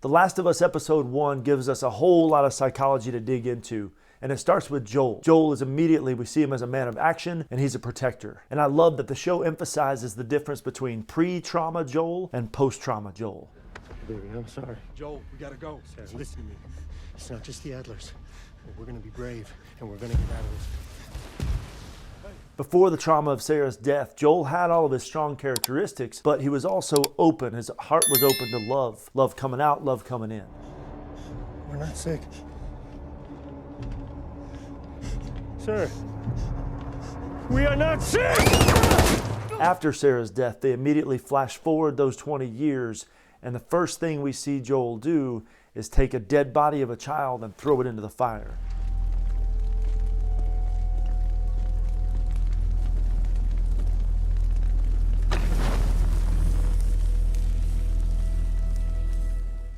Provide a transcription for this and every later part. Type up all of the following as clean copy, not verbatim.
The Last of Us Episode 1 gives us a whole lot of psychology to dig into. And it starts with Joel. Joel is immediately, we see him as a man of action, and he's a protector. And I love that the show emphasizes the difference between pre-trauma Joel and post-trauma Joel. Baby, I'm sorry. Joel, we gotta go. Sarah, listen to me. It's not just the Adlers. We're gonna be brave, and we're gonna get out of this. Before the trauma of Sarah's death, Joel had all of his strong characteristics, but he was also open. His heart was open to love. Love coming out, love coming in. We're not sick. Sir, we are not sick! After Sarah's death, they immediately flash forward those 20 years, and the first thing we see Joel do is take a dead body of a child and throw it into the fire.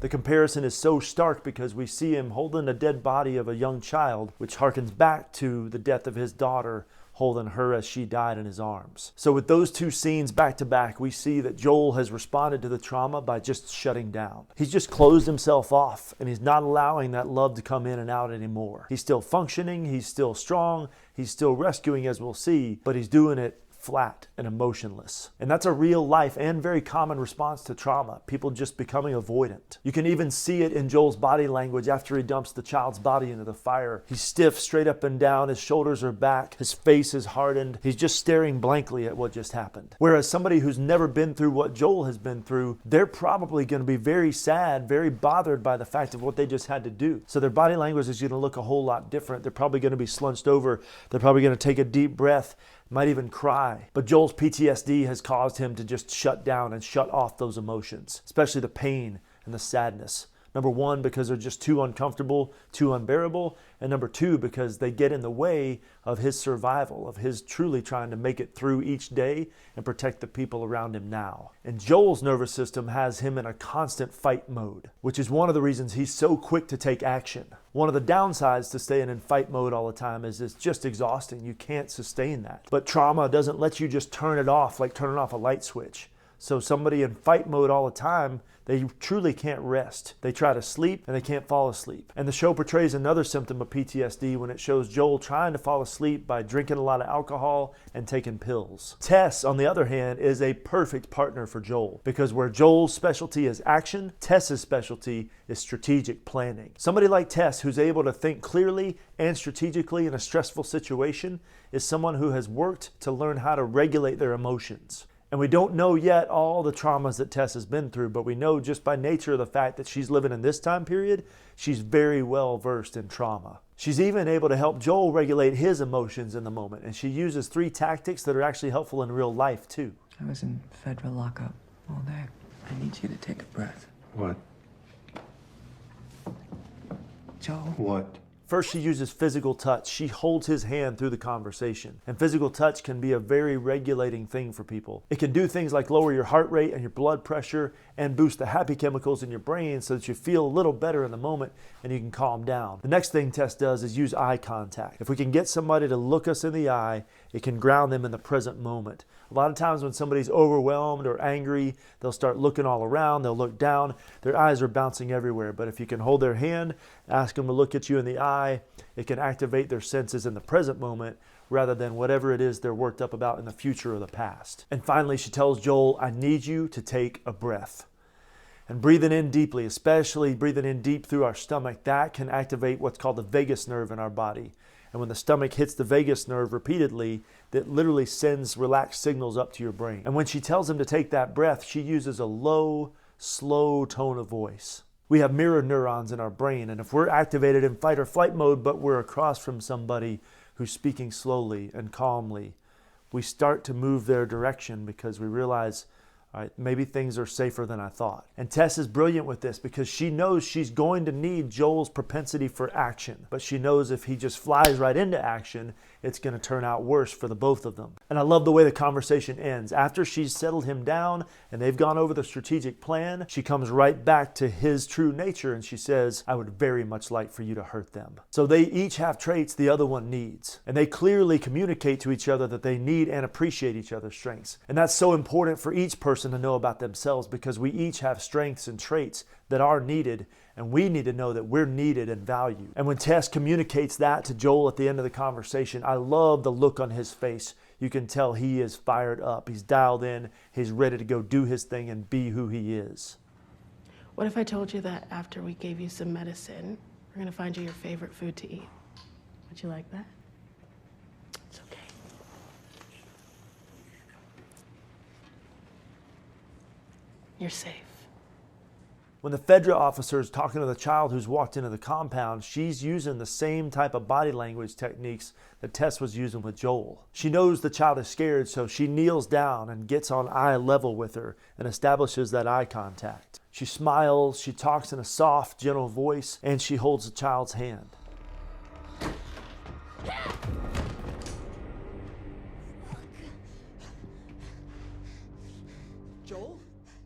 The comparison is so stark because we see him holding a dead body of a young child, which harkens back to the death of his daughter, holding her as she died in his arms. So with those two scenes back to back, we see that Joel has responded to the trauma by just shutting down. He's just closed himself off, and he's not allowing that love to come in and out anymore. He's still functioning, he's still strong, he's still rescuing, as we'll see, but he's doing it flat and emotionless. And that's a real life and very common response to trauma, people just becoming avoidant. You can even see it in Joel's body language after he dumps the child's body into the fire. He's stiff straight up and down, his shoulders are back, his face is hardened, he's just staring blankly at what just happened. Whereas somebody who's never been through what Joel has been through, they're probably going to be very sad, very bothered by the fact of what they just had to do. So their body language is going to look a whole lot different. They're probably going to be slunched over, they're probably going to take a deep breath, might even cry. But Joel's PTSD has caused him to just shut down and shut off those emotions, especially the pain and the sadness. Number one, because they're just too uncomfortable, too unbearable. And number two, because they get in the way of his survival, of his truly trying to make it through each day and protect the people around him now. And Joel's nervous system has him in a constant fight mode, which is one of the reasons he's so quick to take action. One of the downsides to staying in fight mode all the time is it's just exhausting. You can't sustain that. But trauma doesn't let you just turn it off like turning off a light switch. So somebody in fight mode all the time, they truly can't rest. They try to sleep and they can't fall asleep. And the show portrays another symptom of PTSD when it shows Joel trying to fall asleep by drinking a lot of alcohol and taking pills. Tess, on the other hand, is a perfect partner for Joel because where Joel's specialty is action, Tess's specialty is strategic planning. Somebody like Tess who's able to think clearly and strategically in a stressful situation is someone who has worked to learn how to regulate their emotions. And we don't know yet all the traumas that Tess has been through, but we know just by nature of the fact that she's living in this time period, she's very well versed in trauma. She's even able to help Joel regulate his emotions in the moment, and she uses 3 tactics that are actually helpful in real life too. I was in federal lockup all day. I need you to take a breath. What? Joel? What? First, she uses physical touch. She holds his hand through the conversation. And physical touch can be a very regulating thing for people. It can do things like lower your heart rate and your blood pressure and boost the happy chemicals in your brain so that you feel a little better in the moment and you can calm down. The next thing Tess does is use eye contact. If we can get somebody to look us in the eye, it can ground them in the present moment. A lot of times when somebody's overwhelmed or angry, they'll start looking all around, they'll look down, their eyes are bouncing everywhere. But if you can hold their hand, ask them to look at you in the eye, it can activate their senses in the present moment rather than whatever it is they're worked up about in the future or the past. And finally, she tells Joel, I need you to take a breath. And breathing in deeply, especially breathing in deep through our stomach, that can activate what's called the vagus nerve in our body. And when the stomach hits the vagus nerve repeatedly, that literally sends relaxed signals up to your brain. And when she tells him to take that breath, she uses a low, slow tone of voice. We have mirror neurons in our brain, and if we're activated in fight or flight mode, but we're across from somebody who's speaking slowly and calmly, we start to move their direction because we realize, all right, maybe things are safer than I thought. And Tess is brilliant with this because she knows she's going to need Joel's propensity for action. But she knows if he just flies right into action, it's going to turn out worse for the both of them. And I love the way the conversation ends. After she's settled him down and they've gone over the strategic plan, she comes right back to his true nature and she says, I would very much like for you to hurt them. So they each have traits the other one needs. And they clearly communicate to each other that they need and appreciate each other's strengths. And that's so important for each person to know about themselves because we each have strengths and traits that are needed, and we need to know that we're needed and valued. And when Tess communicates that to Joel at the end of the conversation, I love the look on his face. You can tell he is fired up. He's dialed in. He's ready to go do his thing and be who he is. What if I told you that after we gave you some medicine, we're gonna find you your favorite food to eat? Would you like that? It's okay. You're safe. When the Fedra officer is talking to the child who's walked into the compound, she's using the same type of body language techniques that Tess was using with Joel. She knows the child is scared, so she kneels down and gets on eye level with her and establishes that eye contact. She smiles, she talks in a soft, gentle voice, and she holds the child's hand. Joel?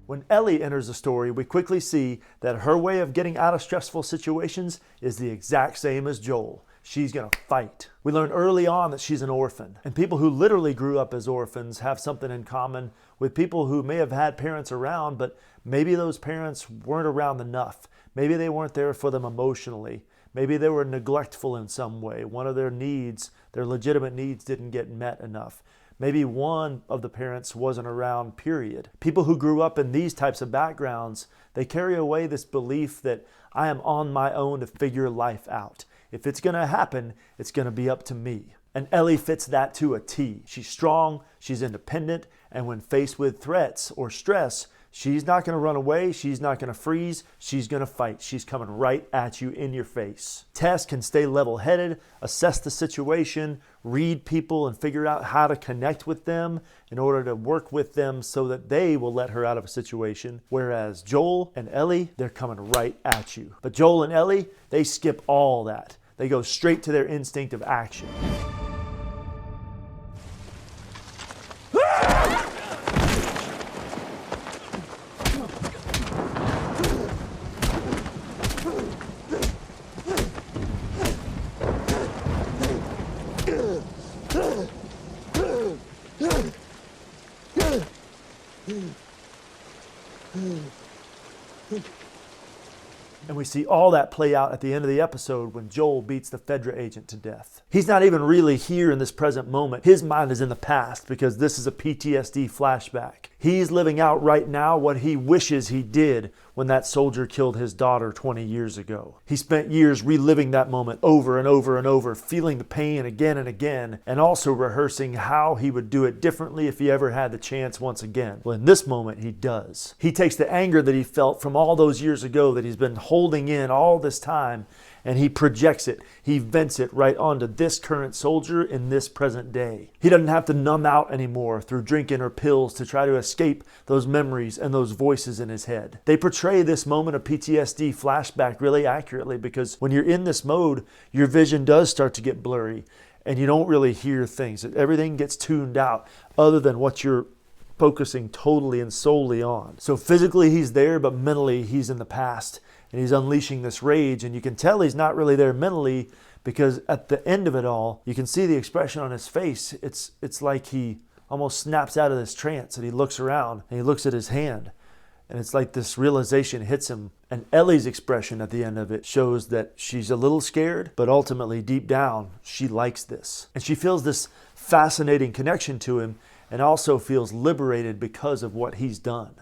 When Ellie enters the story, we quickly see that her way of getting out of stressful situations is the exact same as Joel. She's gonna fight. We learn early on that she's an orphan, and people who literally grew up as orphans have something in common with people who may have had parents around, but maybe those parents weren't around enough. Maybe they weren't there for them emotionally. Maybe they were neglectful in some way. One of their needs, their legitimate needs, didn't get met enough. Maybe one of the parents wasn't around, period. People who grew up in these types of backgrounds, they carry away this belief that I am on my own to figure life out. If it's gonna happen, it's gonna be up to me. And Ellie fits that to a T. She's strong, she's independent, and when faced with threats or stress, she's not going to run away, she's not going to freeze, she's going to fight. She's coming right at you in your face. Tess can stay level-headed, assess the situation, read people, and figure out how to connect with them in order to work with them so that they will let her out of a situation. Whereas Joel and Ellie, they're coming right at you. But Joel and Ellie, they skip all that. They go straight to their instinct of action. And we see all that play out at the end of the episode when Joel beats the Fedra agent to death. He's not even really here in this present moment. His mind is in the past because this is a PTSD flashback. He's living out right now what he wishes he did when that soldier killed his daughter 20 years ago. He spent years reliving that moment over and over and over, feeling the pain again and again, and also rehearsing how he would do it differently if he ever had the chance once again. Well, in this moment, he does. He takes the anger that he felt from all those years ago that he's been holding in all this time, and he projects it. He vents it right onto this current soldier in this present day. He doesn't have to numb out anymore through drinking or pills to try to escape those memories and those voices in his head. They portray this moment of PTSD flashback really accurately because when you're in this mode, your vision does start to get blurry and you don't really hear things. Everything gets tuned out other than what you're focusing totally and solely on. So physically he's there, but mentally he's in the past. And he's unleashing this rage, and you can tell he's not really there mentally because at the end of it all, you can see the expression on his face. It's like he almost snaps out of this trance and he looks around and he looks at his hand. And it's like this realization hits him. And Ellie's expression at the end of it shows that she's a little scared, but ultimately deep down, she likes this. And she feels this fascinating connection to him and also feels liberated because of what he's done.